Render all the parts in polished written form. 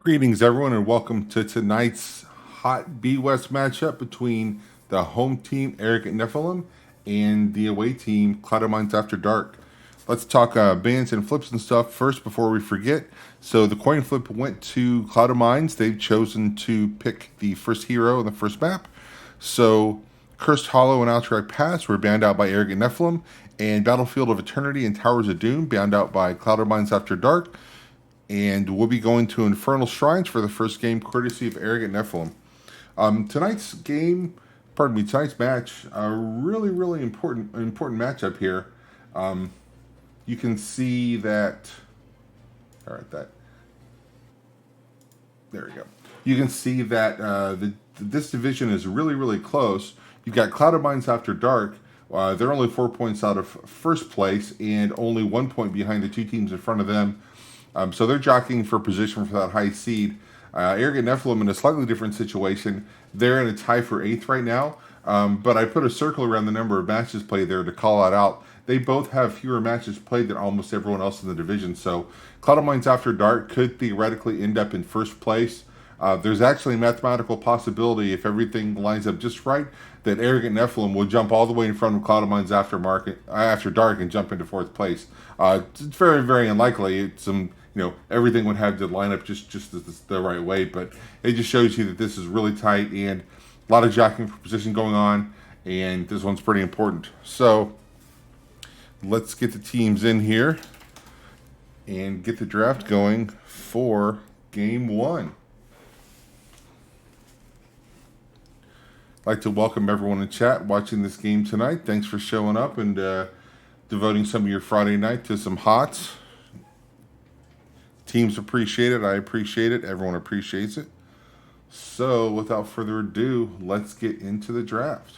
Greetings, everyone, and welcome to tonight's Hot B West matchup between the home team, Arrogant Nephalem, and the away team, Cloud of Minds After Dark. Let's talk bans and flips and stuff first before we forget. So the coin flip went to Cloud of Minds. They've chosen to pick the first hero in the first map. So Cursed Hollow and Outright Pass were banned out by Arrogant Nephalem, and Battlefield of Eternity and Towers of Doom banned out by Cloud of Minds After Dark. And we'll be going to Infernal Shrines for the first game, courtesy of Arrogant Nephalem. Tonight's match, a really important matchup here. You can see that. All right, there we go. You can see that this division is really close. You've got Cloud of Minds After Dark. They're only 4 points out of first place and only 1 point behind the two teams in front of them. So they're jockeying for position for that high seed. Arrogant Nephalem in a slightly different situation. They're in a tie for 8th right now, but I put a circle around the number of matches played there to call that out. They both have fewer matches played than almost everyone else in the division, so Cloud of Minds After Dark could theoretically end up in first place. There's actually a mathematical possibility, if everything lines up just right, that Arrogant Nephalem will jump all the way in front of Cloud of Minds After Dark and jump into 4th place. It's very unlikely. It's everything would have to line up just the right way, but it just shows you that this is really tight and a lot of jockeying for position going on, and this one's pretty important. So let's get the teams in here and get the draft going for game 1. I'd like to welcome everyone in chat watching this game tonight. Thanks for showing up and devoting some of your Friday night to some hots. Teams appreciate it. I appreciate it. Everyone appreciates it. So without further ado, let's get into the draft.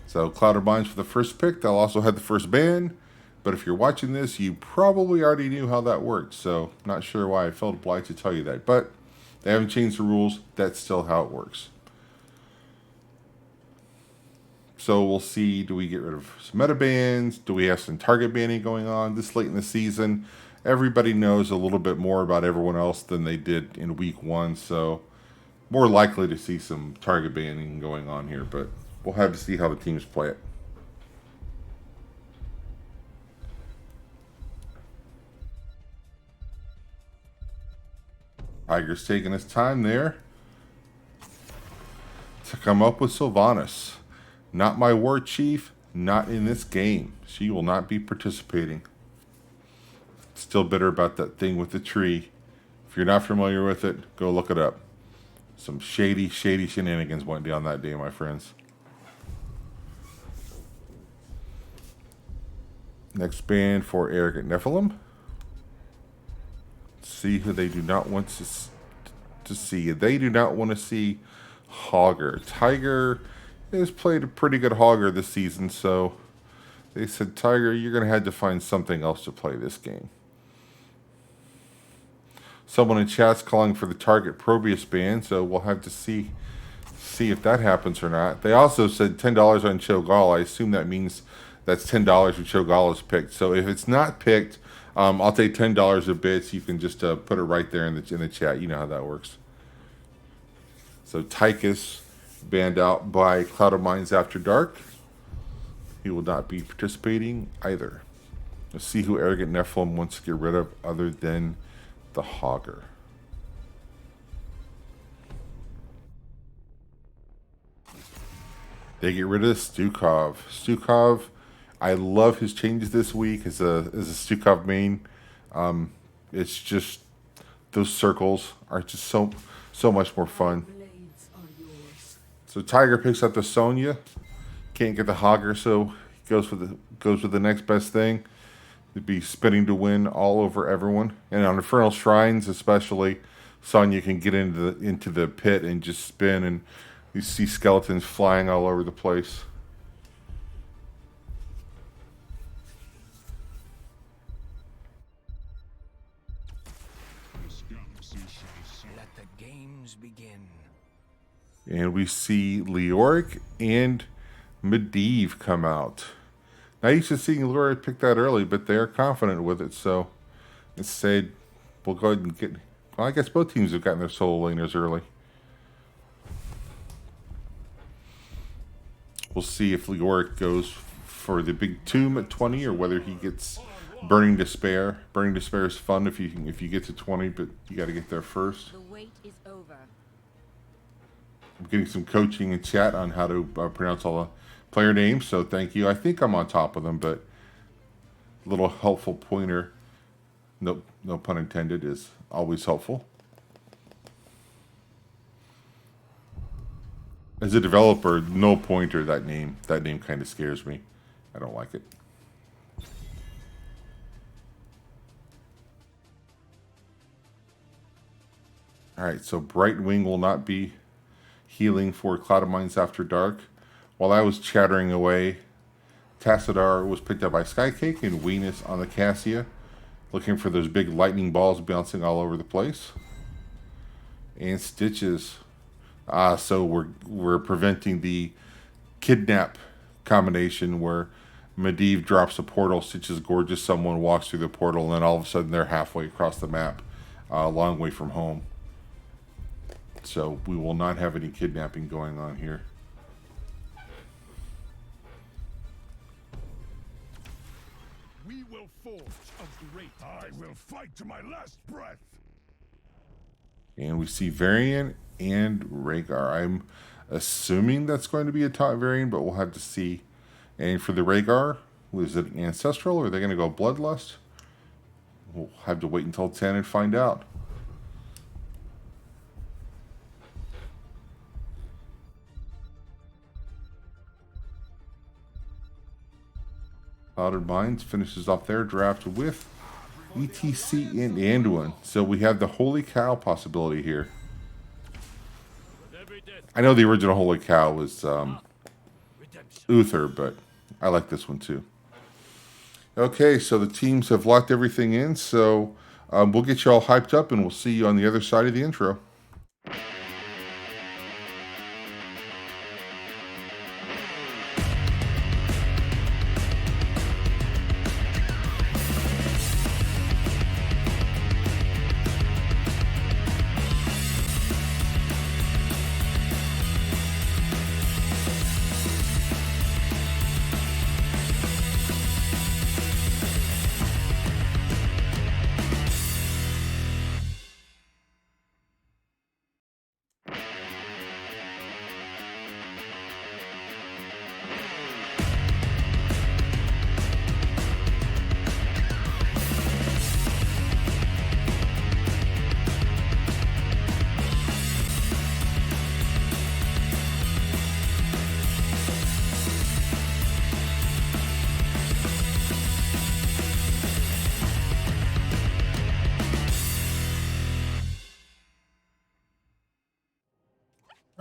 So Cloud of Minds for the first pick. They'll also have the first ban. But if you're watching this, you probably already knew how that worked. So not sure why I felt obliged to tell you that. But they haven't changed the rules. That's still how it works. So we'll see, do we get rid of some meta bans? Do we have some target banning going on this late in the season? Everybody knows a little bit more about everyone else than they did in week 1, so more likely to see some target banning going on here, but we'll have to see how the teams play it. Tiger's taking his time there to come up with Sylvanas. Not my war chief, not in this game. She will not be participating. Still bitter about that thing with the tree. If you're not familiar with it, go look it up. Some shady shenanigans went down that day, my friends. Next ban for Arrogant Nephalem. See who they do not want to see. They do not want to see Hogger. Tiger has played a pretty good Hogger this season, so they said, Tiger, you're going to have to find something else to play this game. Someone in chat's calling for the target Probius ban, so we'll have to see if that happens or not. They also said $10 on Cho'Gall. I assume that means that's $10 if Cho'Gall is picked. So if it's not picked, I'll take $10 a bit. You can just put it right there in the chat. You know how that works. So Tychus banned out by Cloud of Minds After Dark. He will not be participating either. Let's see who Arrogant Nephalem wants to get rid of other than the Hogger. They get rid of Stukov. Stukov, I love his changes this week as a Stukov main. It's just those circles are just so much more fun. So Tiger picks up the Sonya. Can't get the Hogger, so he goes with the next best thing. It'd be spinning to win all over everyone. And on Infernal Shrines especially, Sonya can get into the pit and just spin, and you see skeletons flying all over the place. Let the games begin. And we see Leoric and Medivh come out. Not used to seeing Leoric pick that early, but they're confident with it. So instead, we'll go ahead and get... Well, I guess both teams have gotten their solo laners early. We'll see if Leoric goes for the big tomb at 20 or whether he gets Burning Despair. Burning Despair is fun if you get to 20, but you got to get there first. The wait is over. I'm getting some coaching in chat on how to pronounce all the player names, so thank you. I think I'm on top of them, but a little helpful pointer, no pun intended, is always helpful. As a developer, no pointer, that name kind of scares me. I don't like it. Alright, so Brightwing will not be healing for Cloud of Mines After Dark. While I was chattering away, Tassadar was picked up by Skycake and Venus on the Cassia, looking for those big lightning balls bouncing all over the place. And Stitches. So we're preventing the kidnap combination where Medivh drops a portal, Stitches gorgeous someone, walks through the portal, and then all of a sudden they're halfway across the map, a long way from home. So we will not have any kidnapping going on here. We will forge a great. I will fight to my last breath. And we see Varian and Rhaegar. I'm assuming that's going to be a top variant, but we'll have to see. And for the Rhaegar, was it Ancestral or are they going to go Bloodlust? We'll have to wait until 10 and find out. Clouded Minds finishes off their draft with ETC and Anduin. So we have the Holy Cow possibility here. I know the original Holy Cow was Uther, but I like this one too. Okay, so the teams have locked everything in, so we'll get you all hyped up and we'll see you on the other side of the intro.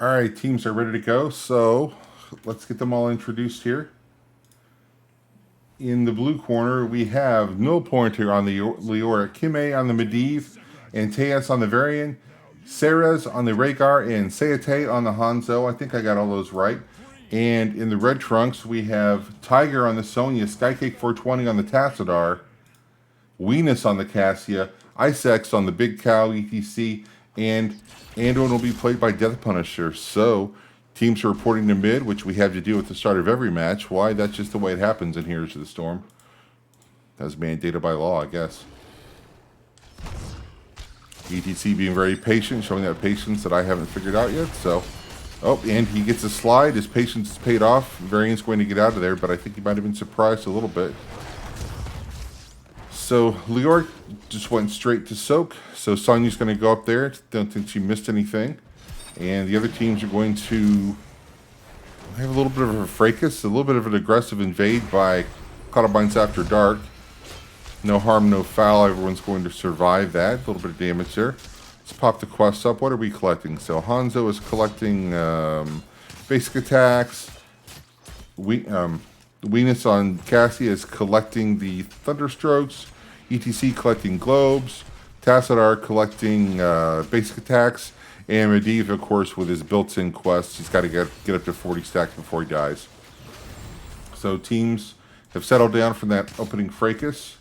All right, teams are ready to go, so let's get them all introduced here. In the blue corner, we have No Pointer on the Leoric, Kime on the Medivh, Antaeus on the Varian, Ceres on the Rhaegar, and Sayate on the Hanzo. I think I got all those right. And in the red trunks, we have Tiger on the Sonya, Skycake 420 on the Tassadar, Venus on the Cassia, Icex on the Big Cow, ETC, and Anduin will be played by Death Punisher. So, teams are reporting to mid, which we have to do at the start of every match. Why? That's just the way it happens in Heroes of the Storm. That's mandated by law, I guess. ETC being very patient, showing that patience that I haven't figured out yet. So, oh, and he gets a slide. His patience is paid off. Varian's going to get out of there, but I think he might have been surprised a little bit. So, Leoric just went straight to Soak. So, Sonya's going to go up there. Don't think she missed anything. And the other teams are going to have a little bit of a fracas, a little bit of an aggressive invade by Cloud of Mines After Dark. No harm, no foul. Everyone's going to survive that. A little bit of damage there. Let's pop the quests up. What are we collecting? So, Hanzo is collecting basic attacks. Venus on Cassia is collecting the Thunderstrokes. ETC collecting globes. Tassadar collecting basic attacks. And Medivh, of course, with his built-in quests, he's got to get up to 40 stacks before he dies. So teams have settled down from that opening fracas.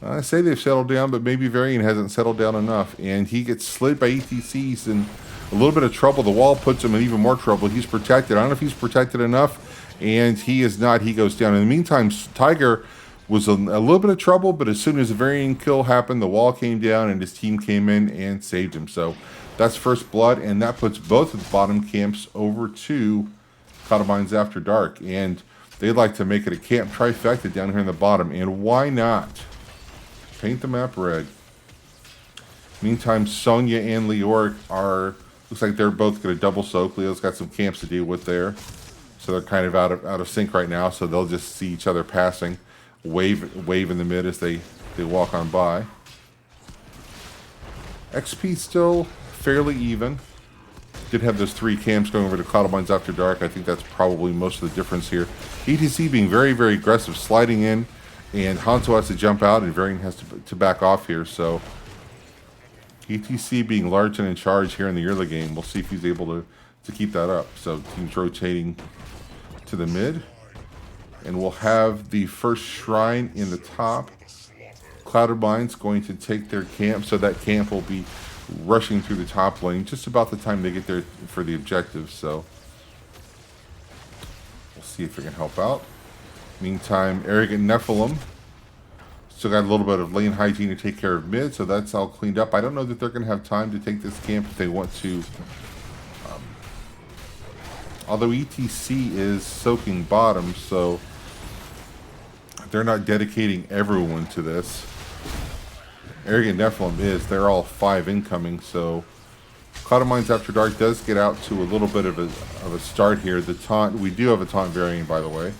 I say they've settled down, but maybe Varian hasn't settled down enough. And he gets slid by ETCs in a little bit of trouble. The wall puts him in even more trouble. He's protected. I don't know if he's protected enough, and he is not. He goes down. In the meantime, Tiger was a little bit of trouble, but as soon as the Varian kill happened, the wall came down, and his team came in and saved him. So that's first blood, and that puts both of the bottom camps over to Cloud of Mines After Dark. And they'd like to make it a camp trifecta down here in the bottom, and why not? Paint the map red. Meantime, Sonya and Leoric looks like they're both going to double soak. Leo's got some camps to deal with there. So they're kind of out of sync right now, so they'll just see each other passing. Wave in the mid as they walk on by. XP still fairly even. Did have those 3 camps going over to Cloud of Mines After Dark. I think that's probably most of the difference here. ETC being very, very aggressive, sliding in. And Hanzo has to jump out, and Varian has to back off here. So, ETC being large and in charge here in the early game. We'll see if he's able to keep that up. So, team's rotating to the mid. And we'll have the first shrine in the top. Cloud of Mines going to take their camp. So, that camp will be rushing through the top lane just about the time they get there for the objective. So, we'll see if we can help out. Meantime, Arrogant Nephalem still got a little bit of lane hygiene to take care of mid, so that's all cleaned up. I don't know that they're going to have time to take this camp if they want to. Although ETC is soaking bottom, so they're not dedicating everyone to this. Arrogant Nephalem is. They're all 5 incoming, so Cloud of Mines After Dark does get out to a little bit of a start here. The taunt, we do have a taunt variant, by the way.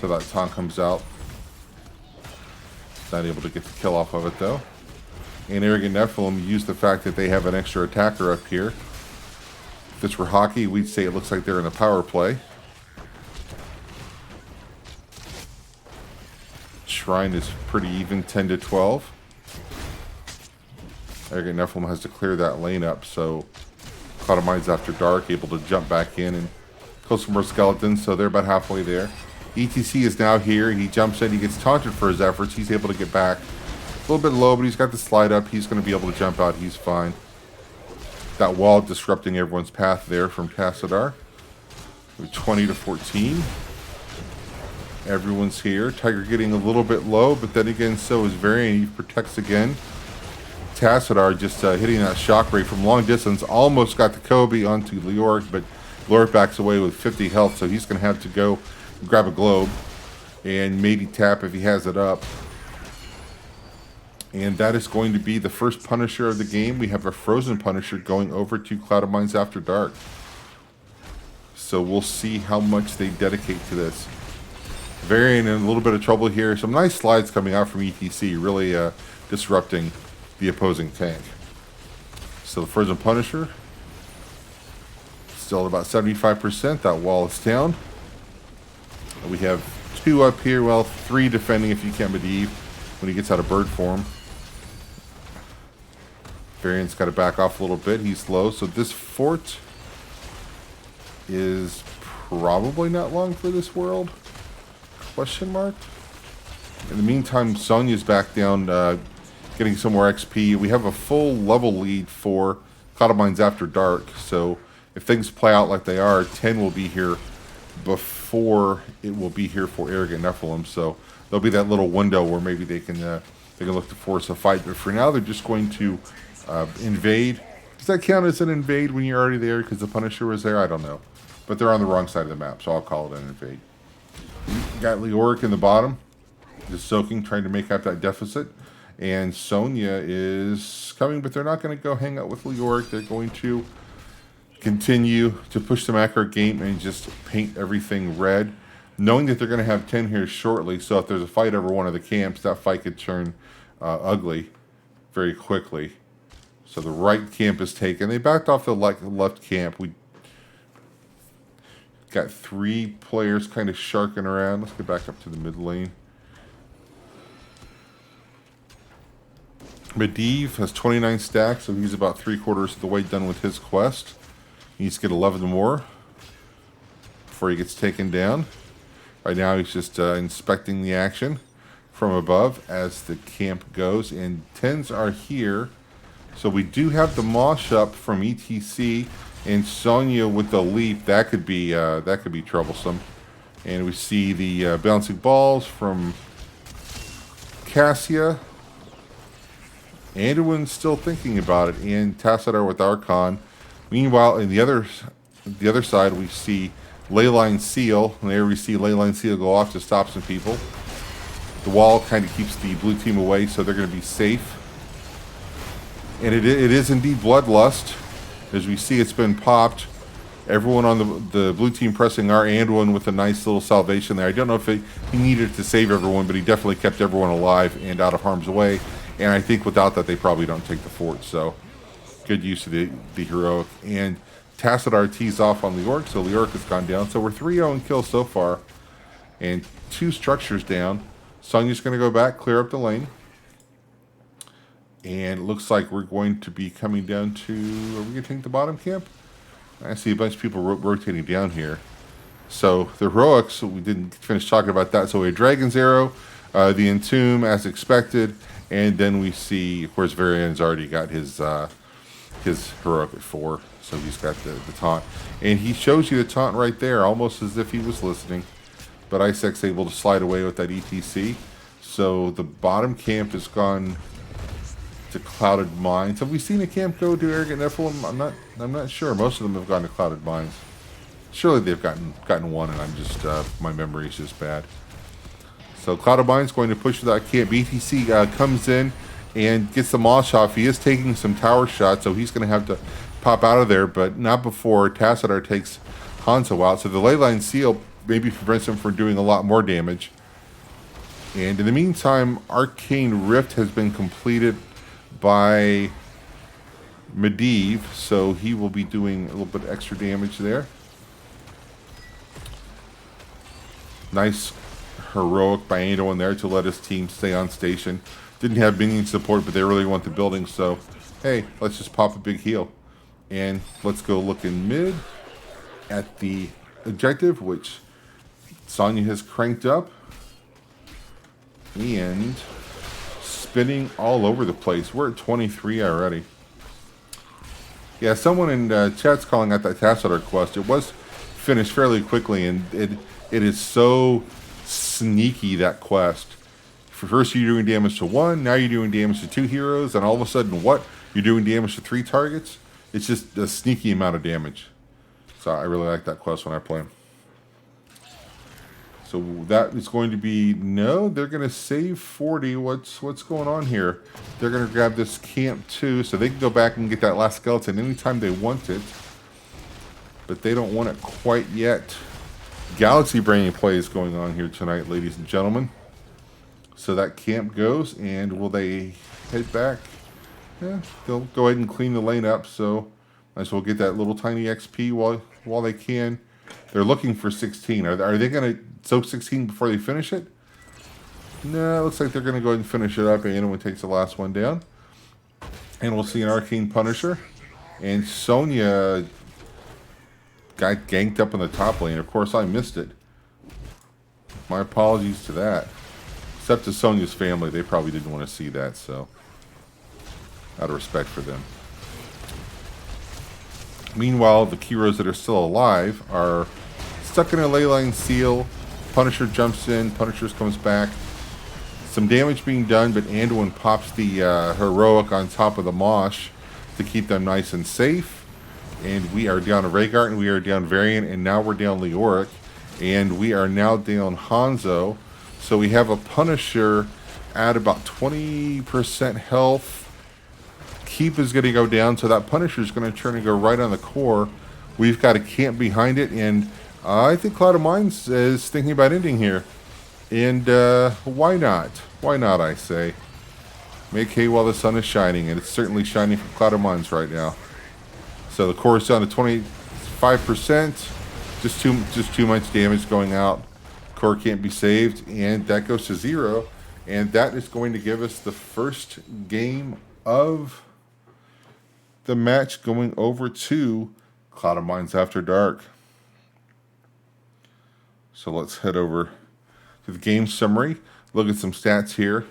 So that taunt comes out. Not able to get the kill off of it though. And Arrogant Nephalem used the fact that they have an extra attacker up here. If this were hockey, we'd say it looks like they're in a power play. Shrine is pretty even, 10 to 12. Arrogant Nephalem has to clear that lane up, so Cloud of Mines After Dark able to jump back in and kill some more skeletons, so they're about halfway there. ETC is now here. He jumps in. He gets taunted for his efforts. He's able to get back. A little bit low, but he's got the slide up. He's going to be able to jump out. He's fine. That wall disrupting everyone's path there from Tassadar. 20 to 14. Everyone's here. Tiger getting a little bit low, but then again, so is Varian. He protects again. Tassadar just hitting that shockwave from long distance. Almost got the Kobe onto Leoric, but Leoric backs away with 50 health, so he's going to have to go grab a globe and maybe tap if he has it up. And that is going to be the first Punisher of the game. We have a Frozen Punisher going over to Cloud of Mines After Dark. So we'll see how much they dedicate to this. Varian in a little bit of trouble here. Some nice slides coming out from ETC, really disrupting the opposing tank. So the Frozen Punisher still at about 75%. That wall is down. We have 2 up here, well, 3 defending if you can't Medivh when he gets out of bird form. Varian's got to back off a little bit. He's low, so this fort is probably not long for this world? Question mark? In the meantime, Sonya's back down, getting some more XP. We have a full level lead for Cloud of Mines After Dark, so if things play out like they are, 10 will be here before it will be here for Arrogant Nephalem. So there'll be that little window where maybe they can look to force a fight. But for now, they're just going to invade. Does that count as an invade when you're already there because the Punisher was there? I don't know. But they're on the wrong side of the map, so I'll call it an invade. Got Leoric in the bottom, just soaking, trying to make up that deficit. And Sonya is coming, but they're not going to go hang out with Leoric. They're going to continue to push the macro game and just paint everything red, knowing that they're going to have 10 here shortly. So if there's a fight over one of the camps, that fight could turn ugly very quickly. So the right camp is taken. They backed off the left camp. We got 3 players kind of sharking around. Let's get back up to the mid lane. Medivh has 29 stacks, so he's about 3/4 of the way done with his quest. He needs to get 11 more before he gets taken down. Right now he's just inspecting the action. from above as the camp goes, and 10s are here. So we do have the mosh up from ETC and Sonya with the leap. That could be troublesome. And we see the bouncing balls from Cassia. Anduin's still thinking about it, and Tassadar with Archon. Meanwhile, in the other side, we see Leyline Seal. And there we see Leyline Seal go off to stop some people. The wall kind of keeps the blue team away, so they're going to be safe. And it is indeed Bloodlust. As we see, it's been popped. Everyone on the blue team pressing R. Anduin with a nice little salvation there. I don't know if he needed to save everyone, but he definitely kept everyone alive and out of harm's way. And I think without that, they probably don't take the fort. So good use of the heroic. And Tassadar tees off on Leoric, so Leoric has gone down. So we're 3-0 in kills so far. And 2 structures down. Sonya's going to go back, clear up the lane. And it looks like we're going to be coming down to... Are we going to take the bottom camp? I see a bunch of people rotating down here. So the heroics, we didn't finish talking about that. So we have Dragon's Arrow, the Entomb as expected. And then we see, of course, Varian's already got his heroic at 4. So he's got the taunt. And he shows you the taunt right there, almost as if he was listening. But Isaacs able to slide away with that ETC. So the bottom camp has gone to Clouded Mines. Have we seen a camp go to Arrogant Nephalem? I'm not sure. Most of them have gone to Clouded Mines. Surely they've gotten one, and I'm just my memory is just bad. So Clouded Mines going to push that camp. ETC comes in and gets the Mosh off. He is taking some tower shots, so he's going to have to pop out of there, but not before Tassadar takes Hanzo out. So the Leyline Seal maybe prevents him from doing a lot more damage. And in the meantime, Arcane Rift has been completed by Medivh, so he will be doing a little bit extra damage there. Nice heroic by Anduin there to let his team stay on station. Didn't have minion support, but they really want the building, so hey, let's just pop a big heal. And let's go look in mid at the objective, which Sonya has cranked up. And spinning all over the place. We're at 23 already. Yeah, someone in chat's calling out that Tassadar quest. It was finished fairly quickly, and it is so sneaky, that quest. First you're doing damage to 1, now you're doing damage to 2 heroes, and all of a sudden, what? You're doing damage to 3 targets? It's just a sneaky amount of damage. So I really like that quest when I play. So that is going to be... No, they're going to save 40. What's going on here? They're going to grab this camp too, so they can go back and get that last skeleton anytime they want it. But they don't want it quite yet. Galaxy Brain play is going on here tonight, ladies and gentlemen. So that camp goes, and will they head back? Yeah, they'll go ahead and clean the lane up, so might as well get that little tiny XP while they can. They're looking for 16. Are they going to soak 16 before they finish it? No, it looks like they're going to go ahead and finish it up. Anyone takes the last one down. And we'll see an Arcane Punisher. And Sonya got ganked up in the top lane. Of course, I missed it. My apologies to that. Except to Sonya's family. They probably didn't want to see that, so out of respect for them. Meanwhile, the heroes that are still alive are stuck in a Leyline Seal. Punisher jumps in. Punisher comes back. Some damage being done, but Anduin pops the heroic on top of the Mosh to keep them nice and safe. And we are down Rhaegar, and we are down Varian, and now we're down Leoric. And we are now down Hanzo. So we have a Punisher at about 20% health. Keep is going to go down, so that Punisher is going to turn and go right on the core. We've got a camp behind it, and I think Cloud of Mines is thinking about ending here. And why not? Why not, I say. Make hay while the sun is shining, and it's certainly shining for Cloud of Mines right now. So the core is down to 25%. Just too much damage going out. Core can't be saved, and that goes to 0. And that is going to give us the first game of the match, going over to Cloud of Mines After Dark. So let's head over to the game summary. Look at some stats here.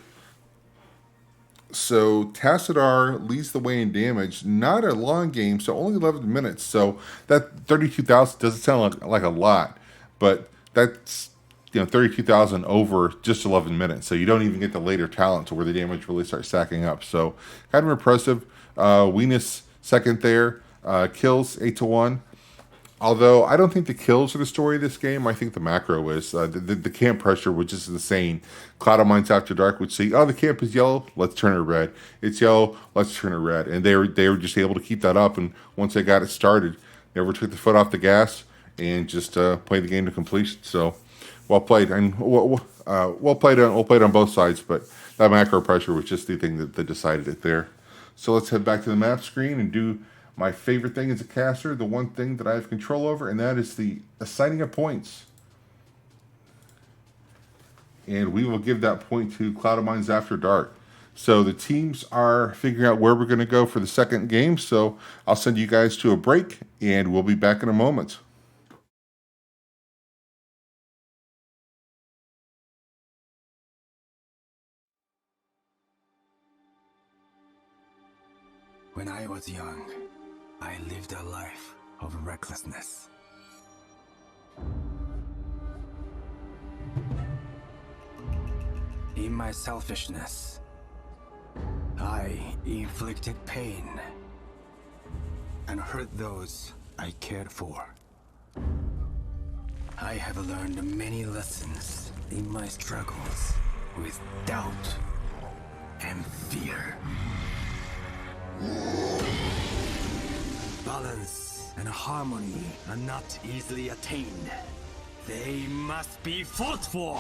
So Tassadar leads the way in damage. Not a long game, so only 11 minutes. So that 32,000 doesn't sound like a lot, but that's 32,000 over just 11 minutes. So you don't even get the later talent to where the damage really starts stacking up. So kind of impressive. Weenus second there. Kills 8-1. Although I don't think the kills are the story of this game, I think the macro is. The camp pressure was just insane. Cloud of Mines After Dark would see, oh, the camp is yellow, let's turn it red. It's yellow, let's turn it red. And they were just able to keep that up. And once they got it started, never took the foot off the gas and just played the game to completion. So well played. And well played on both sides. But that macro pressure was just the thing that decided it there. So let's head back to the map screen and do my favorite thing as a caster, the one thing that I have control over, and that is the assigning of points. And we will give that point to Cloud of Mines After Dark. So the teams are figuring out where we're going to go for the second game. So I'll send you guys to a break, and we'll be back in a moment. When I was young, I lived a life of recklessness. In my selfishness, I inflicted pain and hurt those I cared for. I have learned many lessons in my struggles with doubt and fear. Balance and harmony are not easily attained. They must be fought for.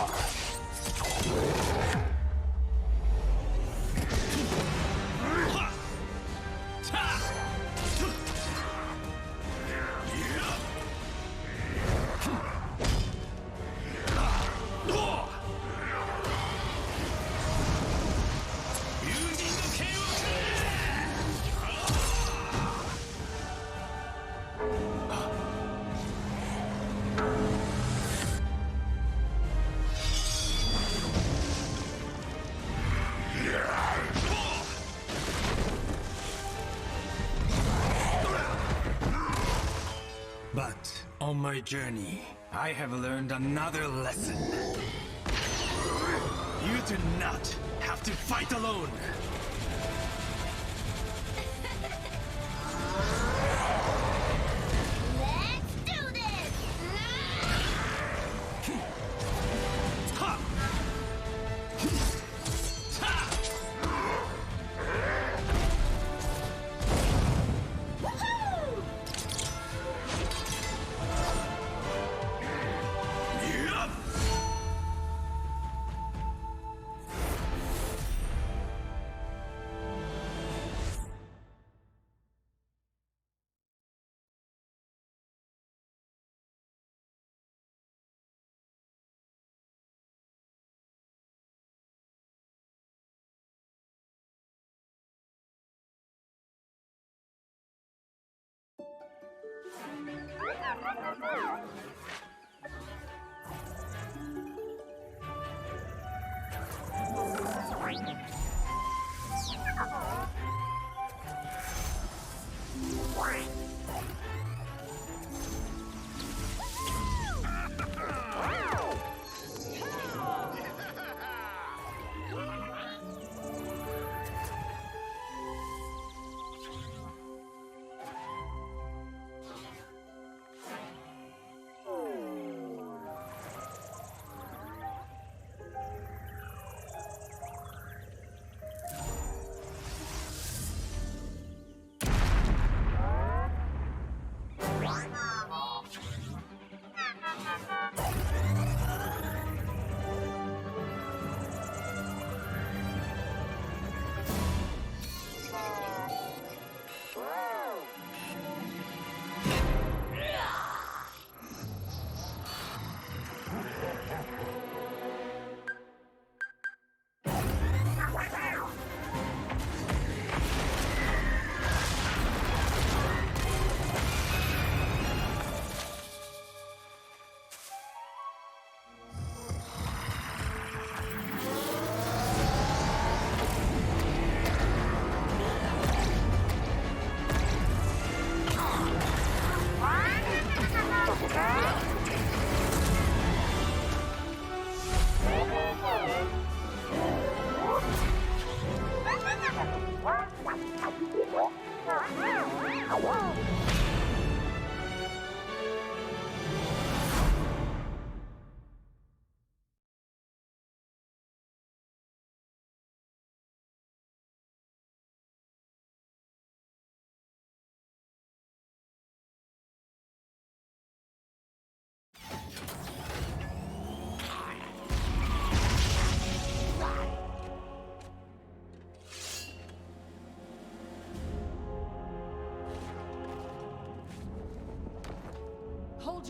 But on my journey, I have learned another lesson. You do not have to fight alone. Let's do this!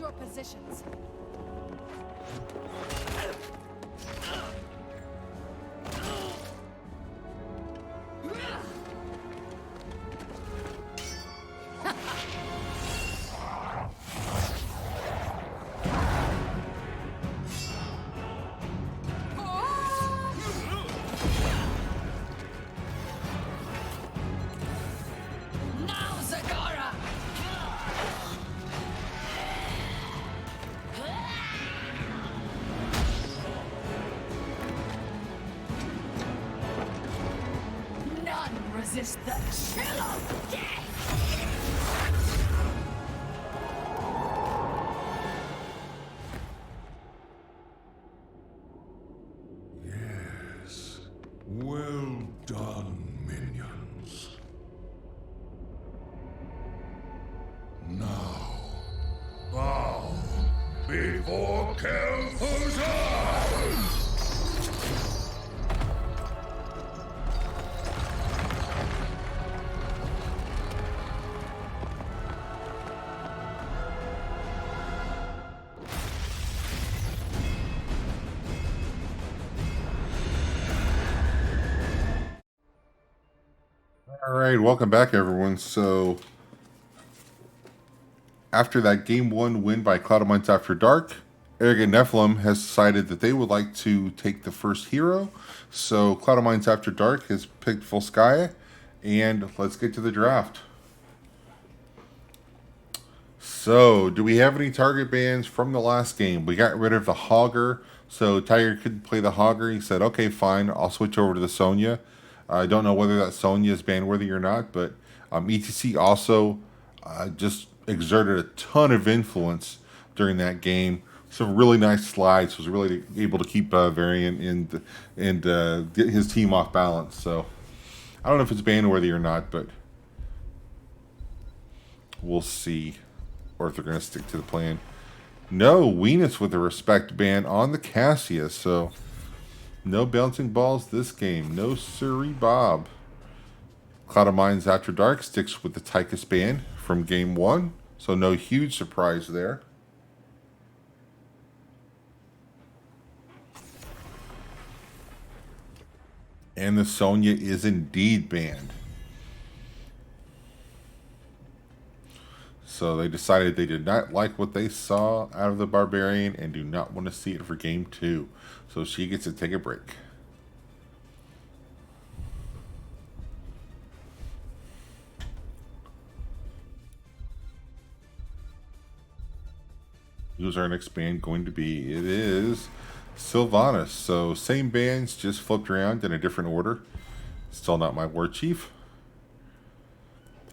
your positions. Now, Zagara! None resist the chill of death! Yes. Well done, minions. Now, bow before Kel'Thuz's eyes! All right, welcome back, everyone. So, after that Game 1 win by Cloud of Mines After Dark, Arrogant Nephalem has decided that they would like to take the first hero. So, Cloud of Mines After Dark has picked Volskaya, and let's get to the draft. So, do we have any target bans from the last game? We got rid of the Hogger, so Tiger couldn't play the Hogger. He said, okay, fine, I'll switch over to the Sonya. I don't know whether that Sonya is ban-worthy or not, but ETC also just exerted a ton of influence during that game. Some really nice slides. Was really able to keep Varian and get his team off balance. So, I don't know if it's ban-worthy or not, but we'll see. Or if they're going to stick to the plan. No, Weenus with a respect ban on the Cassius. So, no bouncing balls this game. No siree Bob. Cloud of Mines After Dark sticks with the Tychus ban from Game 1. So, no huge surprise there. And the Sonya is indeed banned. So they decided they did not like what they saw out of the Barbarian and do not want to see it for Game 2. So she gets to take a break. Who's our next band going to be? It is Sylvanas. So same bands, just flipped around in a different order. Still not my war chief.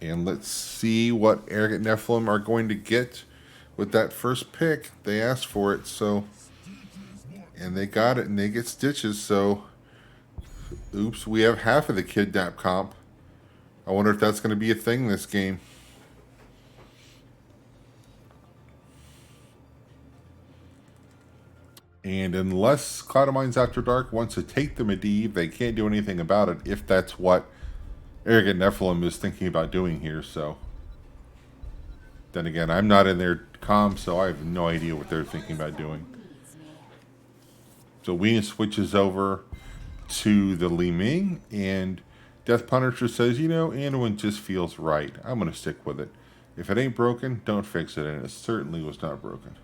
And let's see what Arrogant Nephalem are going to get with that first pick. They asked for it, so... And they got it, and they get stitches, so... Oops, we have half of the kidnap comp. I wonder if that's going to be a thing this game. And unless Cloud of Mines After Dark wants to take the Medivh, they can't do anything about it if that's what Arrogant Nephalem is thinking about doing here, so... Then again, I'm not in their comm, so I have no idea what they're thinking about doing. So Weenus switches over to the Li Ming, and Death Punisher says, you know, Anduin just feels right. I'm going to stick with it. If it ain't broken, don't fix it, and it certainly was not broken.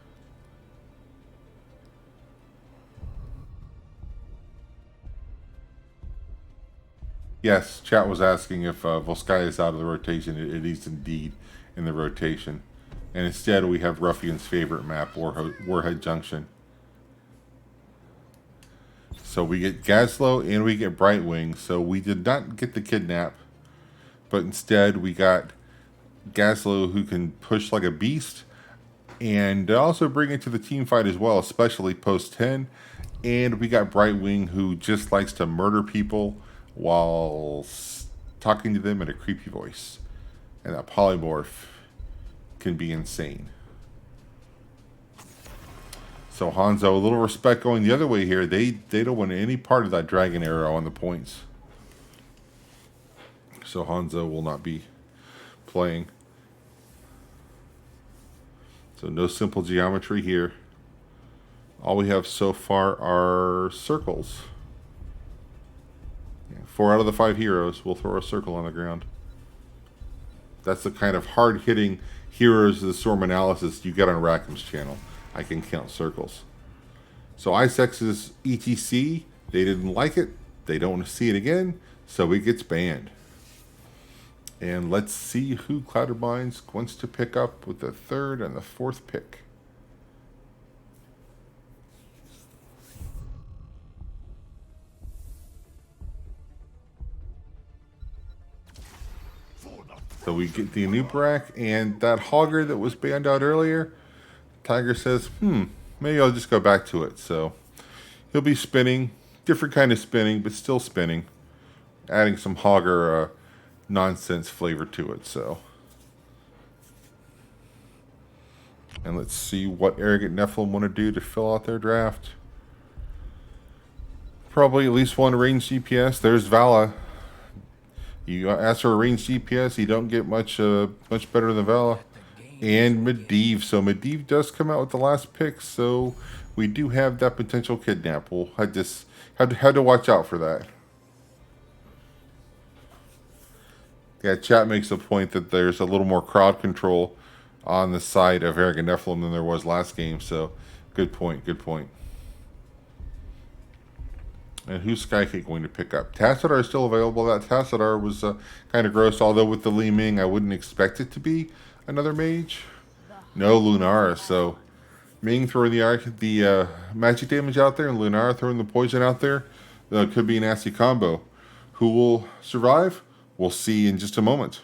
Yes, chat was asking if Volskaya is out of the rotation. It is indeed in the rotation. And instead we have Ruffian's favorite map, Warhead Junction. So we get Gazlowe and we get Brightwing. So we did not get the kidnap. But instead we got Gazlowe, who can push like a beast. And also bring it to the team fight as well, especially post 10. And we got Brightwing, who just likes to murder people while talking to them in a creepy voice. And that polymorph can be insane. So Hanzo, a little respect going the other way here. They don't want any part of that dragon arrow on the points. So Hanzo will not be playing. So So no simple geometry here. All we have so far are circles. 4 out of the 5 heroes will throw a circle on the ground. That's the kind of hard-hitting heroes of the storm analysis you get on Rackham's channel. I can count circles. So Isex's ETC, they didn't like it. They don't want to see it again, so it gets banned. And let's see who Clouded Minds wants to pick up with the 3rd and the 4th pick. So we get the Anubrak and that Hogger that was banned out earlier. Tiger says, maybe I'll just go back to it. So he'll be spinning, different kind of spinning, but still spinning, adding some Hogger nonsense flavor to it. So, and let's see what Arrogant Nephalem want to do to fill out their draft. Probably at least one range GPS. There's Vala. You ask for a range GPS, you don't get much better than Vala. And Medivh. So Medivh does come out with the last pick, so we do have that potential kidnap. We'll had to watch out for that. Yeah, chat makes a point that there's a little more crowd control on the side of Arrogant Nephalem than there was last game, so good point, good point. And who's Skycake going to pick up? Tassadar is still available. That Tassadar was kind of gross, although with the Li Ming, I wouldn't expect it to be another mage. No Lunara, so Ming throwing the magic damage out there and Lunara throwing the poison out there. Could be a nasty combo. Who will survive? We'll see in just a moment.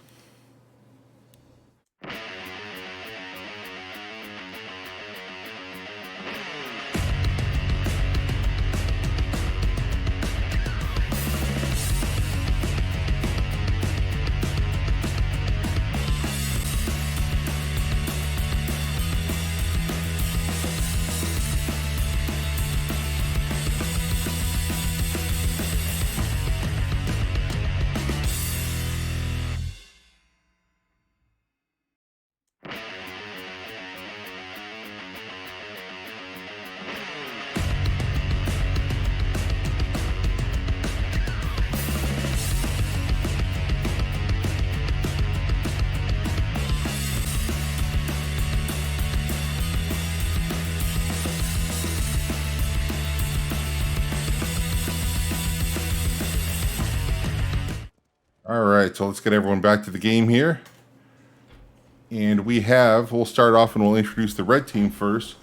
Alright, so let's get everyone back to the game here. And we'll start off and we'll introduce the red team first.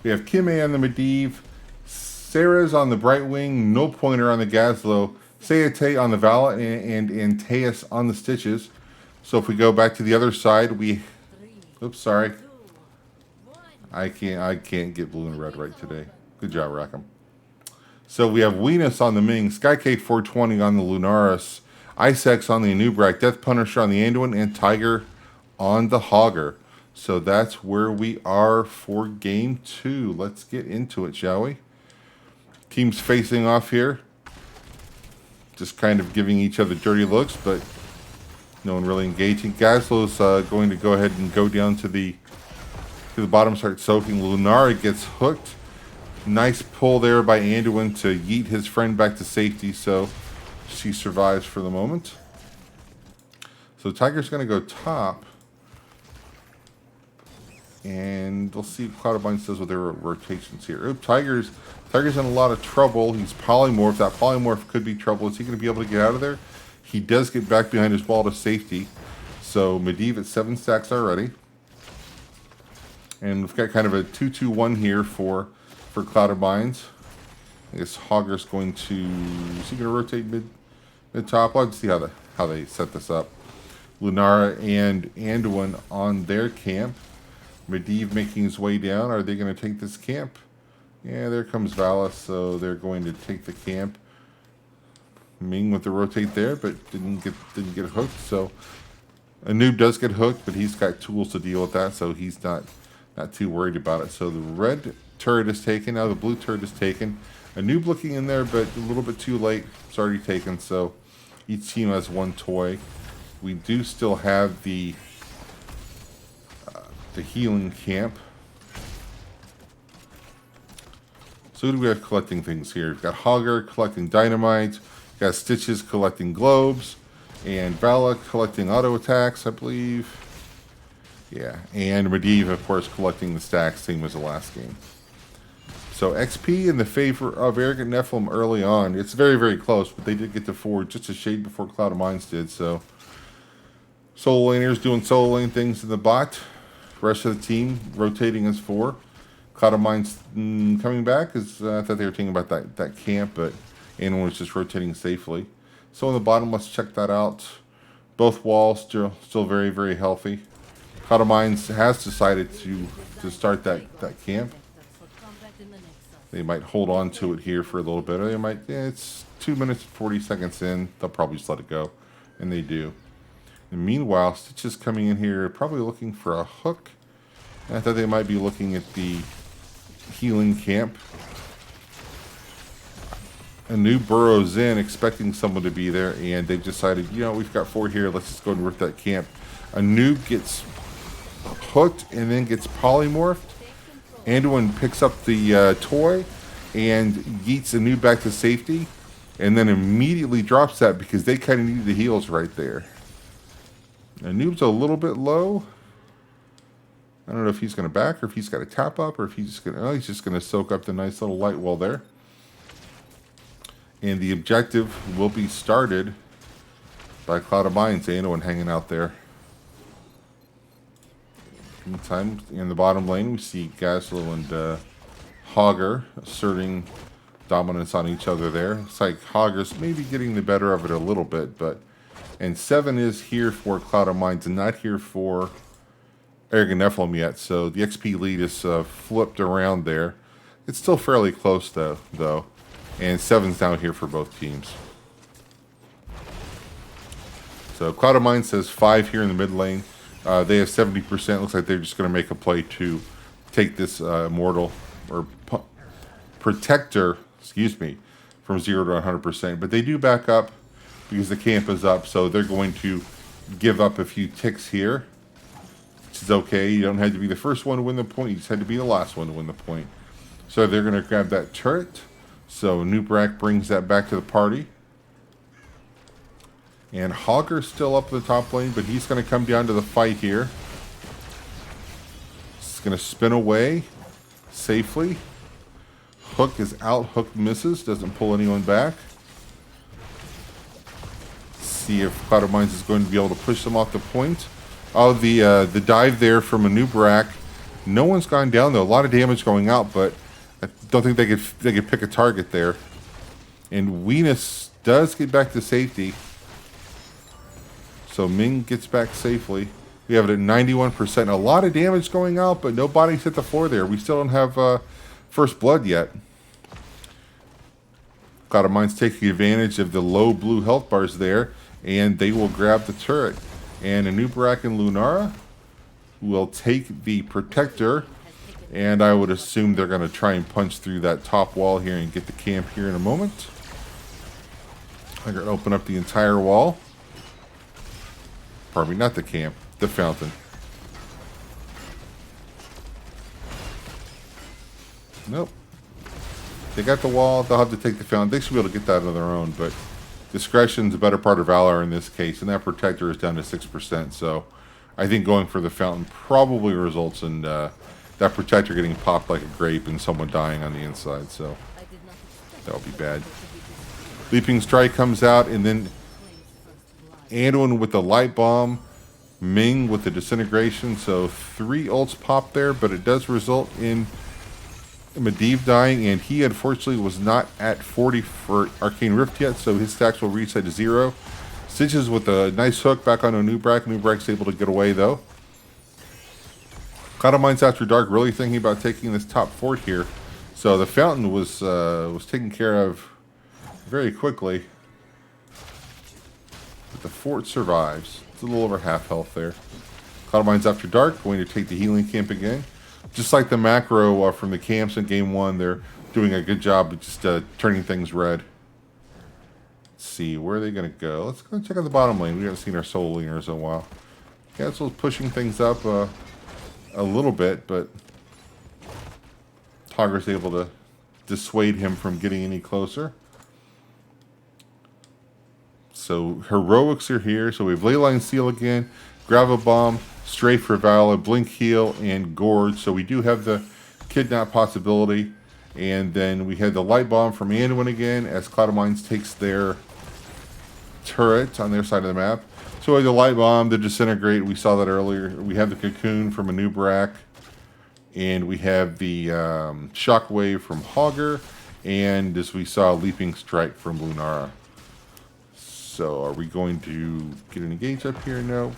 We have Kime on the Medivh, Sarah's on the Brightwing, No Pointer on the Gazlo, Sayate on the Vala, and Antaeus on the Stitches. So if we go back to the other side, oops, sorry. I can't get blue and red right today. Good job, Rackham. So we have Venus on the Ming, Skycake 420 on the Lunaris, Isex on the Anubrak, Death Punisher on the Anduin, and Tiger on the Hogger. So that's where we are for game 2. Let's get into it, shall we? Teams facing off here. Just kind of giving each other dirty looks, but no one really engaging. Gazlo's going to go ahead and go down to the bottom, start soaking. Lunara gets hooked. Nice pull there by Anduin to yeet his friend back to safety, so she survives for the moment. So Tiger's going to go top. And we'll see what Clouded Minds does with their rotations here. Oops, Tiger's in a lot of trouble. He's polymorph. That polymorph could be trouble. Is he going to be able to get out of there? He does get back behind his wall to safety. So Medivh at 7 stacks already. And we've got kind of a 2-2-1 here for Clouded Minds. I guess Hogger's going to... Is he going to rotate mid-top? Let's see how they set this up. Lunara and Anduin on their camp. Medivh making his way down. Are they going to take this camp? Yeah, there comes Vala, so they're going to take the camp. Ming with the rotate there, but didn't get hooked. So a noob does get hooked, but he's got tools to deal with that, so he's not too worried about it. So the red turret is taken. Now the blue turret is taken. A noob looking in there, but a little bit too late. It's already taken, so each team has one toy. We do still have the healing camp. So who do we have collecting things here? We've got Hogger collecting dynamite. We've got Stitches collecting globes. And Vala collecting auto attacks, I believe. Yeah, and Medivh, of course, collecting the stacks, same as the last game. So XP in the favor of Arrogant Nephalem early on. It's very, very close, but they did get to 4 just a shade before Cloud of Mines did. So solo laners doing solo lane things in the bot. Rest of the team rotating as 4. Cloud of Mines coming back. I thought they were thinking about that camp, but Anon was just rotating safely. So on the bottom, let's check that out. Both walls still very, very healthy. Cloud of Mines has decided to start that camp. They might hold on to it here for a little bit. Or they might, it's 2 minutes and 40 seconds in. They'll probably just let it go. And they do. And meanwhile, Stitch is coming in here, probably looking for a hook. And I thought they might be looking at the healing camp. Anub burrows in, expecting someone to be there. And they've decided, you know, we've got 4 here. Let's just go and rip that camp. Anub gets hooked and then gets polymorphed. Anduin picks up the toy and yeets Anub back to safety, and then immediately drops that because they kind of needed the heals right there. Anub's a little bit low. I don't know if he's going to back or if he's got to tap up or if he's just going to. Oh, he's just going to soak up the nice little light well there. And the objective will be started by Cloud of Mines. Anduin hanging out there. Meantime, in the bottom lane, we see Gazlo and Hogger asserting dominance on each other there. It's like Hogger's maybe getting the better of it a little bit, and 7 is here for Cloud of Mines and not here for Arrogant Nephalem yet, so the XP lead is flipped around there. It's still fairly close though, and 7's down here for both teams. So Cloud of Mines says 5 here in the mid lane. They have 70%. Looks like they're just going to make a play to take this Immortal or Protector, excuse me, from 0 to 100%. But they do back up because the camp is up, so they're going to give up a few ticks here, which is okay. You don't have to be the first one to win the point. You just had to be the last one to win the point. So they're going to grab that turret. So Nubrak brings that back to the party. And Hogger's still up in the top lane, but he's going to come down to the fight here. He's going to spin away safely. Hook is out. Hook misses. Doesn't pull anyone back. See if Cloud of Mines is going to be able to push them off the point. Oh, the dive there from Nubrak. No one's gone down though. A lot of damage going out, but I don't think they could pick a target there. And Venus does get back to safety. So Ming gets back safely. We have it at 91%. A lot of damage going out, but no bodies hit the floor there. We still don't have first blood yet. Cloud of Mines taking advantage of the low blue health bars there, and they will grab the turret. And Anubrak and Lunara will take the Protector, and I would assume they're going to try and punch through that top wall here and get the camp here in a moment. I'm going to open up the entire wall. Pardon me, not the camp, the fountain. Nope. They got the wall, they'll have to take the fountain. They should be able to get that on their own, but discretion's a better part of valor in this case, and that Protector is down to 6%, so I think going for the fountain probably results in that Protector getting popped like a grape and someone dying on the inside, so that would be bad. Leaping Strike comes out, and then Anduin with the light bomb, Ming with the disintegration. So 3 ults pop there, but it does result in Medivh dying, and he unfortunately was not at 40 for Arcane Rift yet, so his stacks will reset to 0. Stitches with a nice hook back on Nubrak. Nubrak's able to get away though. Cloud of Mines After Dark really thinking about taking this top fort here. So the fountain was taken care of very quickly. But the fort survives. It's a little over half health there. Cloud of Mines After Dark going to take the healing camp again. Just like the macro from the camps in Game 1, they're doing a good job of just turning things red. Let's see, where are they going to go? Let's go check out the bottom lane. We haven't seen our solo laners in a while. Castle's pushing things up a little bit, but Hogger's able to dissuade him from getting any closer. So heroics are here. So we have Leyline Seal again, Gravel Bomb, Strafe for Vala, Blink Heal, and Gorge. So we do have the kidnap possibility. And then we had the Light Bomb from Anduin again as Cloud of Mines takes their turret on their side of the map. So we have the Light Bomb, the Disintegrate, we saw that earlier. We have the Cocoon from Anubrak. And we have the Shockwave from Hogger. And as we saw, Leaping Strike from Lunara. So are we going to get an engage up here? No.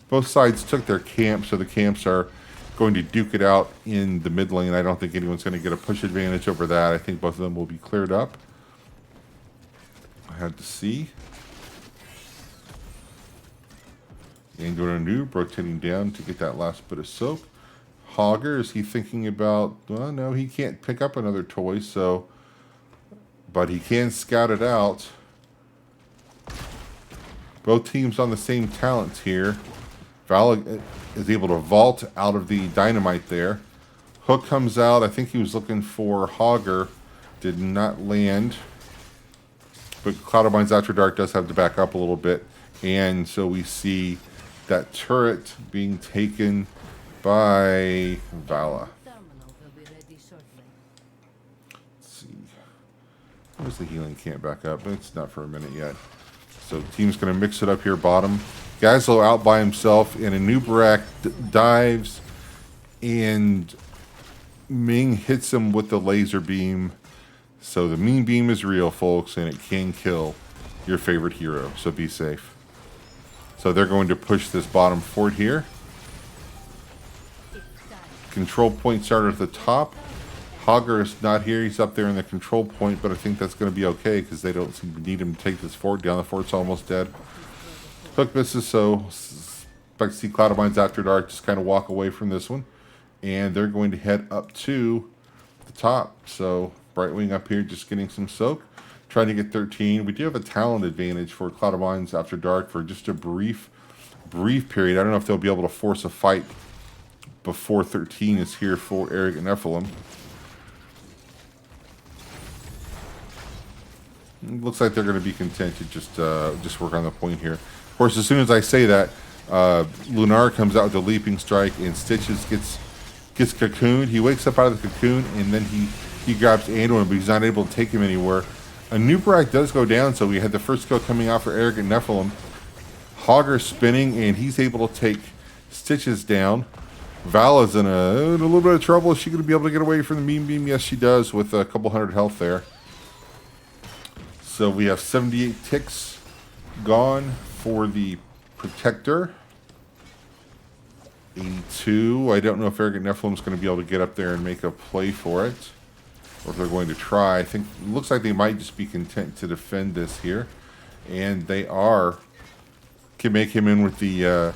Both sides took their camp, so the camps are going to duke it out in the mid lane. I don't think anyone's going to get a push advantage over that. I think both of them will be cleared up. I had to see. And going to Noob, rotating down to get that last bit of soak. Hogger, is he thinking about... Well, no, he can't pick up another toy, so... But he can scout it out. Both teams on the same talents here. Vala is able to vault out of the dynamite there. Hook comes out. I think he was looking for Hogger. Did not land. But Cloud of Mines After Dark does have to back up a little bit. And so we see that turret being taken by Vala. Let's see. Where's the healing camp back up? It's not for a minute yet. So team's going to mix it up here bottom. Gazlo out by himself, and Anubrak dives, and Ming hits him with the laser beam. So the mean beam is real, folks, and it can kill your favorite hero. So be safe. So they're going to push this bottom fort here. Control point started at the top. Hogger is not here. He's up there in the control point, but I think that's going to be okay because they don't seem to need him to take this fort down. The fort's almost dead. Hook misses, so expect to see Cloud of Mines After Dark just kind of walk away from this one. And they're going to head up to the top. So Brightwing up here just getting some soak. Trying to get 13. We do have a talent advantage for Cloud of Mines After Dark for just a brief period. I don't know if they'll be able to force a fight before 13 is here for Eric and Nephalem. Looks like they're going to be content to just work on the point here. Of course, as soon as I say that, Lunar comes out with the Leaping Strike, and Stitches gets cocooned. He wakes up out of the cocoon, and then he grabs Anduin, but he's not able to take him anywhere. Anubrak does go down, so we had the first kill coming out for Arrogant Nephalem. Hogger spinning, and he's able to take Stitches down. Vala's in a little bit of trouble. Is she going to be able to get away from the mean beam? Yes, she does, with a couple hundred health there. So we have 78 ticks gone for the Protector. 82. I don't know if Arrogant Nephilim is going to be able to get up there and make a play for it, or if they're going to try. I think it looks like they might just be content to defend this here, and they are. Can make him in with the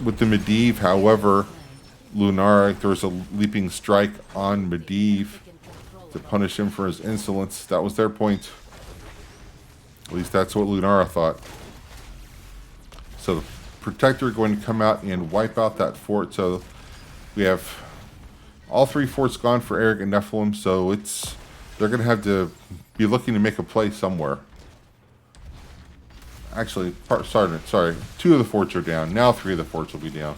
Medivh. However, Lunar, there was a Leaping Strike on Medivh to punish him for his insolence. That was their point. At least that's what Lunara thought. So the Protector going to come out and wipe out that fort. So we have all three forts gone for Eric and Nephilim. So they're going to have to be looking to make a play somewhere. Actually, sorry. 2 of the forts are down. Now 3 of the forts will be down.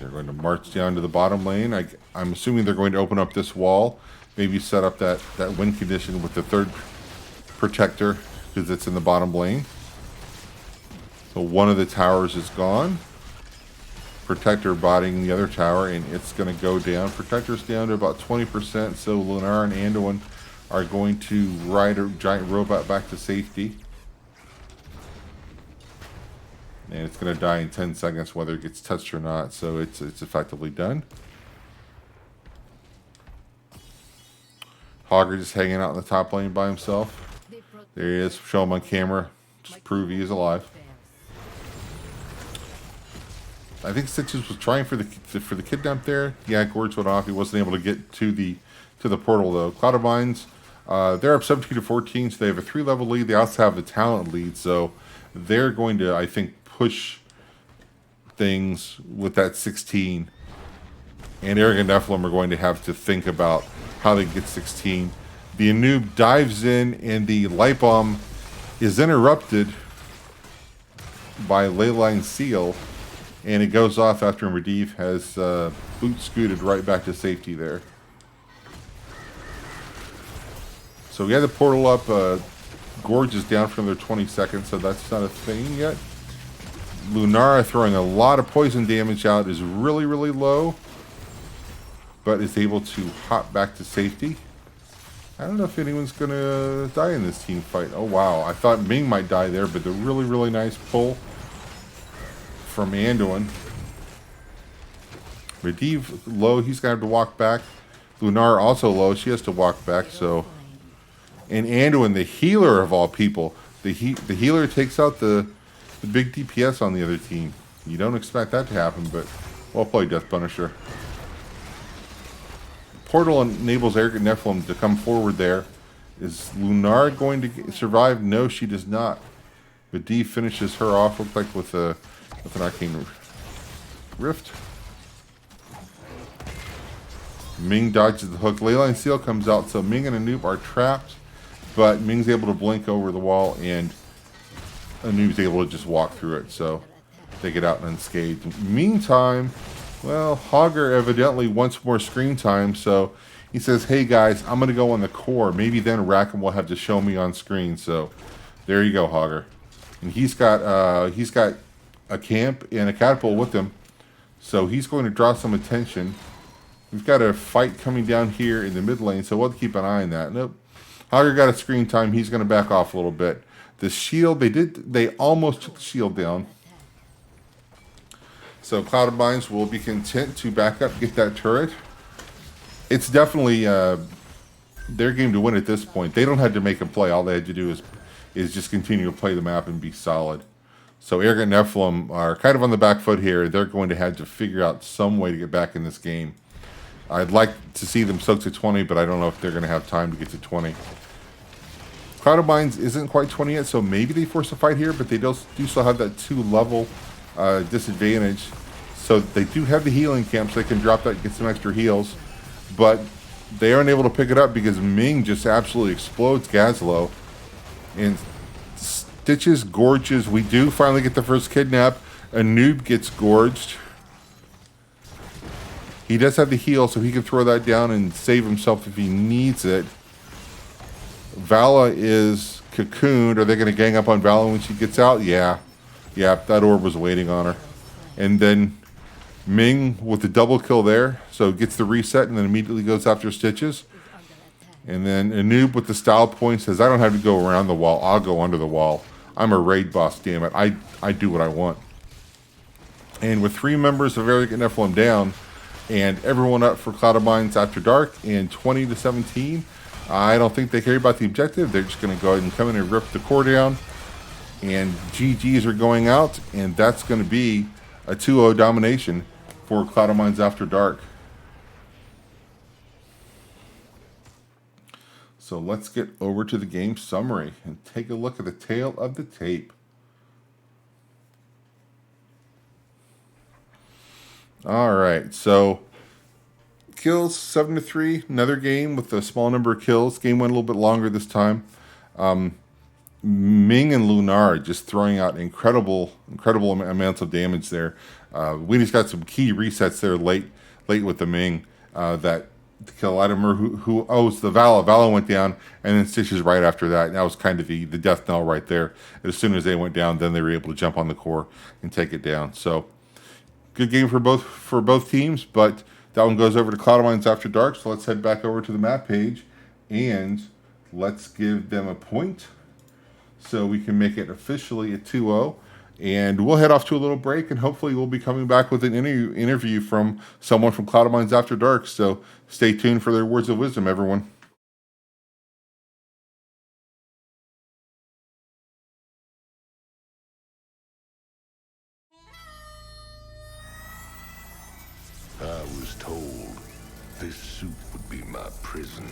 They're going to march down to the bottom lane. I'm assuming they're going to open up this wall. Maybe set up that win condition with the third Protector because it's in the bottom lane. So one of the towers is gone. Protector bodying the other tower, and it's going to go down. Protector's down to about 20%, so Lunar and Anduin are going to ride a giant robot back to safety. And it's going to die in 10 seconds whether it gets touched or not, so it's effectively done. Hogger just hanging out in the top lane by himself. There he is. Show him on camera. Just prove he is alive. I think Stitches was trying for the kidnap there. Yeah, Gorge went off. He wasn't able to get to the portal though. Cloud of Mines, they're up 17-14, so they have a 3-level lead. They also have the talent lead, so they're going to, I think, push things with that 16. And Arrogant Nephalem are going to have to think about how they get 16. The Anub dives in, and the light bomb is interrupted by Leyline Seal, and it goes off after Medivh has boot scooted right back to safety there. So we had the portal up. Gorge is down for another 20 seconds, so that's not a thing yet. Lunara throwing a lot of poison damage out is really, really low, but is able to hop back to safety. I don't know if anyone's going to die in this team fight. Oh, wow. I thought Ming might die there, but the really, really nice pull from Anduin. Medivh low. He's going to have to walk back. Lunar also low. She has to walk back, so... And Anduin, the healer of all people. The healer takes out the big DPS on the other team. You don't expect that to happen, but well played, Death Punisher. Portal enables Arrogant Nephalem to come forward there. Is Lunar going to survive? No, she does not. Medivh finishes her off, looks like with an Arcane Rift. Ming dodges the hook. Leyline Seal comes out, so Ming and Anub are trapped. But Ming's able to blink over the wall, and Anub's able to just walk through it, so they get out unscathed. Meantime, well, Hogger evidently wants more screen time, so he says, hey guys, I'm going to go on the core. Maybe then Rackham will have to show me on screen, so there you go, Hogger. And he's got a camp and a catapult with him, so he's going to draw some attention. We've got a fight coming down here in the mid lane, so we'll have to keep an eye on that. Nope. Hogger got a screen time. He's going to back off a little bit. The shield, they almost took the shield down. So Cloud of Mines will be content to back up, get that turret. It's definitely their game to win at this point. They don't have to make a play. All they had to do is just continue to play the map and be solid. So Arrogant Nephalem are kind of on the back foot here. They're going to have to figure out some way to get back in this game. I'd like to see them soak to 20, but I don't know if they're going to have time to get to 20. Cloud of Mines isn't quite 20 yet, so maybe they force a fight here, but they do still have that 2-level disadvantage. So they do have the healing camp, so they can drop that and get some extra heals. But they aren't able to pick it up because Ming just absolutely explodes Gazlo. And Stitches, gorges. We do finally get the first kidnap. Anub gets gorged. He does have the heal, so he can throw that down and save himself if he needs it. Vala is cocooned. Are they going to gang up on Vala when she gets out? Yeah. Yeah, that orb was waiting on her. And then Ming with the double kill there. So gets the reset and then immediately goes after Stitches. And then Anub with the style point says, I don't have to go around the wall. I'll go under the wall. I'm a raid boss, damn it. I do what I want. And with 3 members of Arrogant Nephalem down, and everyone up for Cloud of Mines After Dark in 20-17. I don't think they care about the objective. They're just going to go ahead and come in and rip the core down. And GGs are going out, and that's going to be a 2-0 domination for Cloud of Mines After Dark. So let's get over to the game summary and take a look at the tail of the tape. All right, so kills 7-3. Another game with a small number of kills. Game went a little bit longer this time. Ming and Lunar just throwing out incredible amounts of damage there. We just got some key resets there late with the Ming that to kill Latimer, who owes the Vala. Vala went down, and then Stitches right after that. And that was kind of the death knell right there. As soon as they went down, then they were able to jump on the core and take it down. So good game for both teams, but that one goes over to Cloud of Mines After Dark. So let's head back over to the map page and let's give them a point so we can make it officially a 2-0. And we'll head off to a little break, and hopefully we'll be coming back with an interview from someone from Cloud of Mines After Dark. So stay tuned for their words of wisdom, everyone. I was told this suit would be my prison.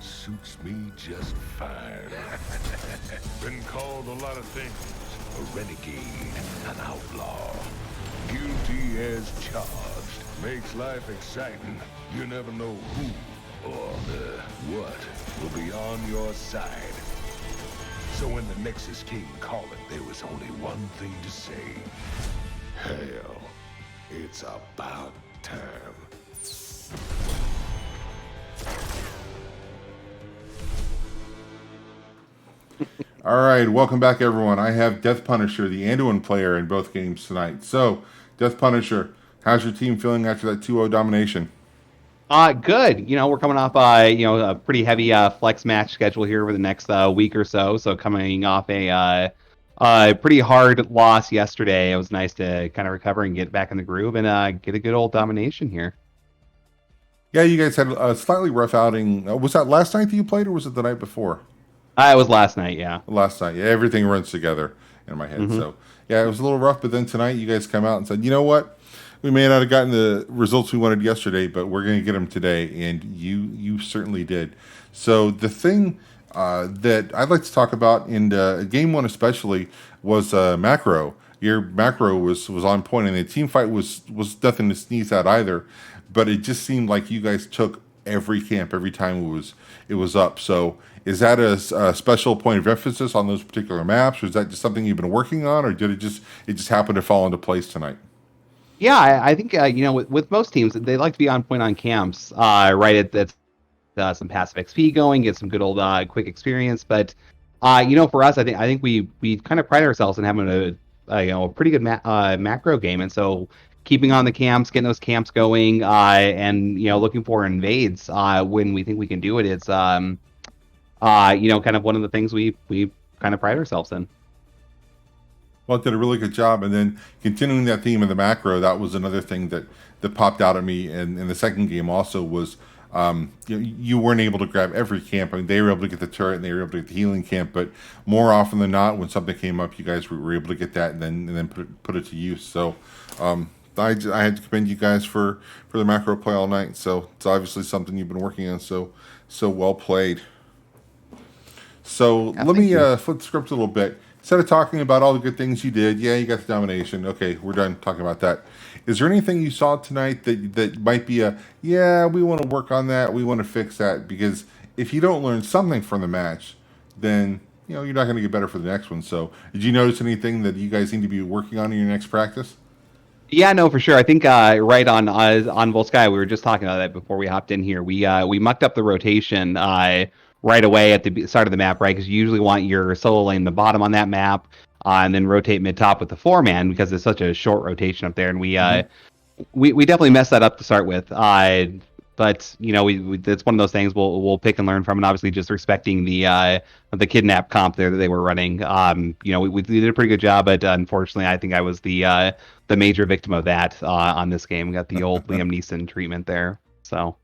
Suits me just fine. Been called a lot of things. A renegade, an outlaw. Guilty as charged. Makes life exciting. You never know who or what will be on your side. So when the Nexus came calling, there was only one thing to say. Hell, it's about time. All right, welcome back, everyone. I have Death Punisher, the Anduin player, in both games tonight. So, Death Punisher, how's your team feeling after that 2-0 domination? Good. We're coming off, a pretty heavy flex match schedule here over the next week or so. So coming off a pretty hard loss yesterday, it was nice to kind of recover and get back in the groove and get a good old domination here. Yeah, you guys had a slightly rough outing. Was that last night that you played, or was it the night before? It was last night, yeah. Last night. Yeah, everything runs together in my head. Mm-hmm. So, yeah, it was a little rough, but then tonight you guys come out and said, you know what? We may not have gotten the results we wanted yesterday, but we're going to get them today, and you certainly did. So the thing that I'd like to talk about in game one especially was macro. Your macro was on point, and the team fight was nothing to sneeze at either. But it just seemed like you guys took every camp every time it was up. So is that a special point of emphasis on those particular maps, or is that just something you've been working on, or did it just happen to fall into place tonight? Yeah, I think with most teams they like to be on point on camps, right? That's some passive XP going, get some good old quick experience. But for us, I think we kind of pride ourselves in having a pretty good macro game, and so keeping on the camps, getting those camps going, and looking for invades when we think we can do it. It's kind of one of the things we kind of pride ourselves in. Well, it did a really good job, and then continuing that theme of the macro, that was another thing that popped out at me in the second game. Also, was you weren't able to grab every camp. I mean, they were able to get the turret and they were able to get the healing camp, but more often than not, when something came up, you guys were able to get that and then put it to use. So, I had to commend you guys for the macro play all night. So it's obviously something you've been working on. So well played. So let me flip the script a little bit. Instead of talking about all the good things you did, yeah, you got the domination. Okay, we're done talking about that. Is there anything you saw tonight that might be we want to work on that, we want to fix that? Because if you don't learn something from the match, then you're not going to get better for the next one. So did you notice anything that you guys need to be working on in your next practice? Yeah, no, for sure. I think right on Volsky, we were just talking about that before we hopped in here. We mucked up the rotation right away at the start of the map, right? Because you usually want your solo lane the bottom on that map, and then rotate mid top with the 4-man because it's such a short rotation up there, and we definitely messed that up to start with. But it's one of those things we'll pick and learn from, and obviously just respecting the kidnap comp there that they were running. We did a pretty good job, but unfortunately, I think I was the major victim of that on this game. We got the old Liam Neeson treatment there. So.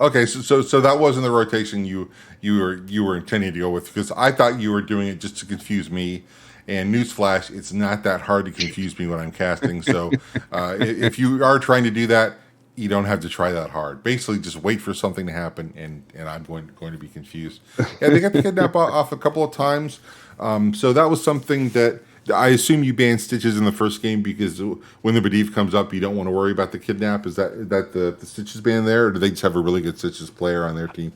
Okay, so that wasn't the rotation you were intending to go with, because I thought you were doing it just to confuse me. And newsflash, it's not that hard to confuse me when I'm casting. So if you are trying to do that, you don't have to try that hard. Basically, just wait for something to happen, and I'm going to be confused. Yeah, they got the kidnap off a couple of times. So that was something that I assume you banned Stitches in the first game, because when the Badif comes up, you don't want to worry about the kidnap. Is that the Stitches ban there, or do they just have a really good Stitches player on their team?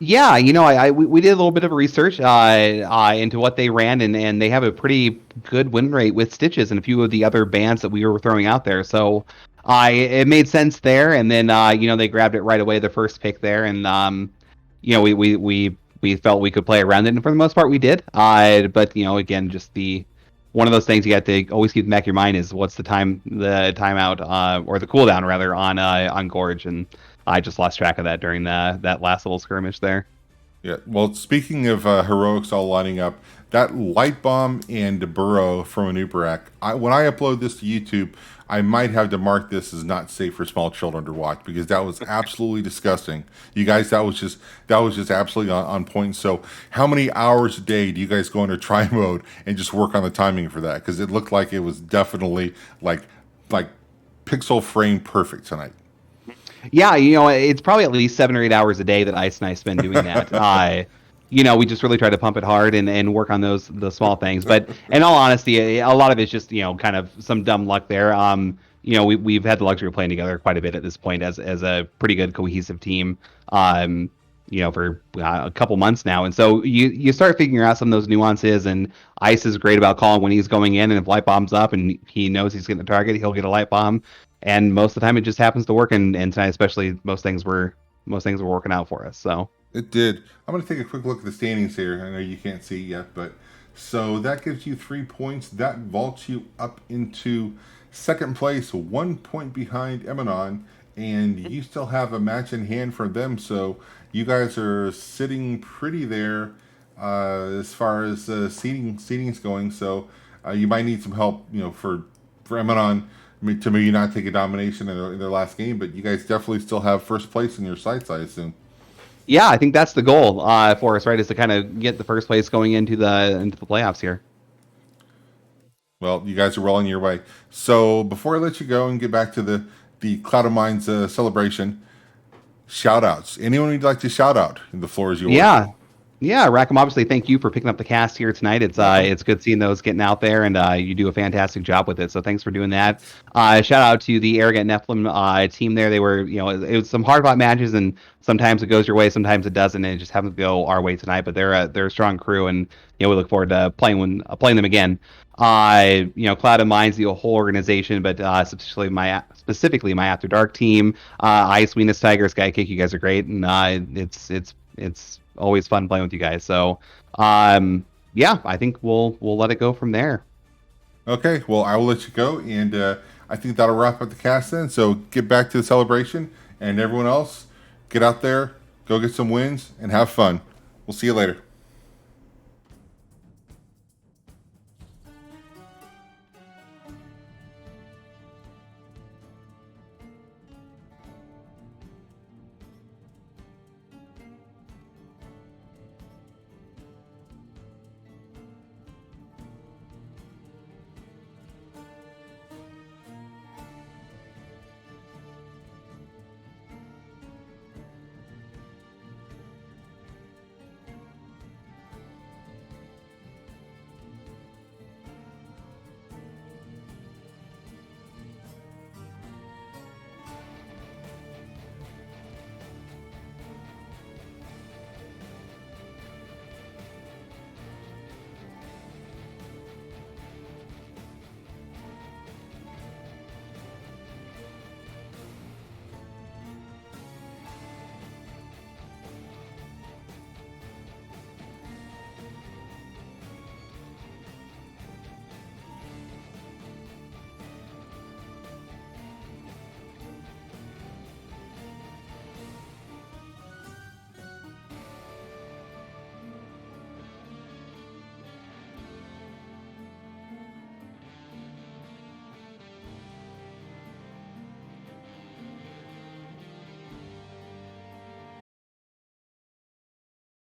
Yeah, we did a little bit of research into what they ran, and they have a pretty good win rate with Stitches and a few of the other bans that we were throwing out there. So it made sense there, and then they grabbed it right away, the first pick there, and we felt we could play around it, and for the most part we did. But again, just one of those things you got to always keep in the back of your mind is what's the timeout or the cooldown rather on Gorge, and I just lost track of that during that last little skirmish there. Yeah, well, speaking of heroics all lining up, that Light Bomb and Burrow from Anubarak, when I upload this to YouTube, I might have to mark this as not safe for small children to watch, because that was absolutely disgusting. You guys, that was just absolutely on point. So how many hours a day do you guys go into try mode and just work on the timing for that? Because it looked like it was definitely like pixel frame perfect tonight. Yeah, it's probably at least 7 or 8 hours a day that Ice and I spend doing that. we just really try to pump it hard and work on the small things. But in all honesty, a lot of it's just kind of some dumb luck there. We've had the luxury of playing together quite a bit at this point as a pretty good cohesive team. Um, for a couple months now, and so you start figuring out some of those nuances. And Ice is great about calling when he's going in, and if light bomb's up and he knows he's getting the target, he'll get a light bomb. And most of the time, it just happens to work. And tonight, especially, most things were working out for us. So. It did. I'm going to take a quick look at the standings here. I know you can't see yet, but so that gives you 3 points. That vaults you up into second place, 1 point behind Emanon, and you still have a match in hand for them. So you guys are sitting pretty there as far as seeding's going. So you might need some help, for Emanon to maybe not take a domination in their last game, but you guys definitely still have first place in your sights, I assume. Yeah, I think that's the goal for us, right? Is to kind of get the first place going into the playoffs here. Well, you guys are well on your way. So before I let you go and get back to the Cloud of Minds celebration, shout outs. Anyone you'd like to shout out? The floor is yours. Yeah, Rackham. Obviously, thank you for picking up the cast here tonight. It's good seeing those getting out there, and you do a fantastic job with it. So thanks for doing that. Shout out to the Arrogant Nephalem team there. They were, it was some hard fought matches, and sometimes it goes your way, sometimes it doesn't, and it just happens to go our way tonight. But they're a strong crew, and we look forward to playing them again. Cloud of Minds, the whole organization, but specifically my After Dark team, Ice, Venus, Tiger, Skykick. You guys are great, and it's always fun playing with you guys. So, I think we'll let it go from there. Okay, well, I will let you go, and I think that'll wrap up the cast then. So get back to the celebration, and everyone else, get out there, go get some wins, and have fun. We'll see you later.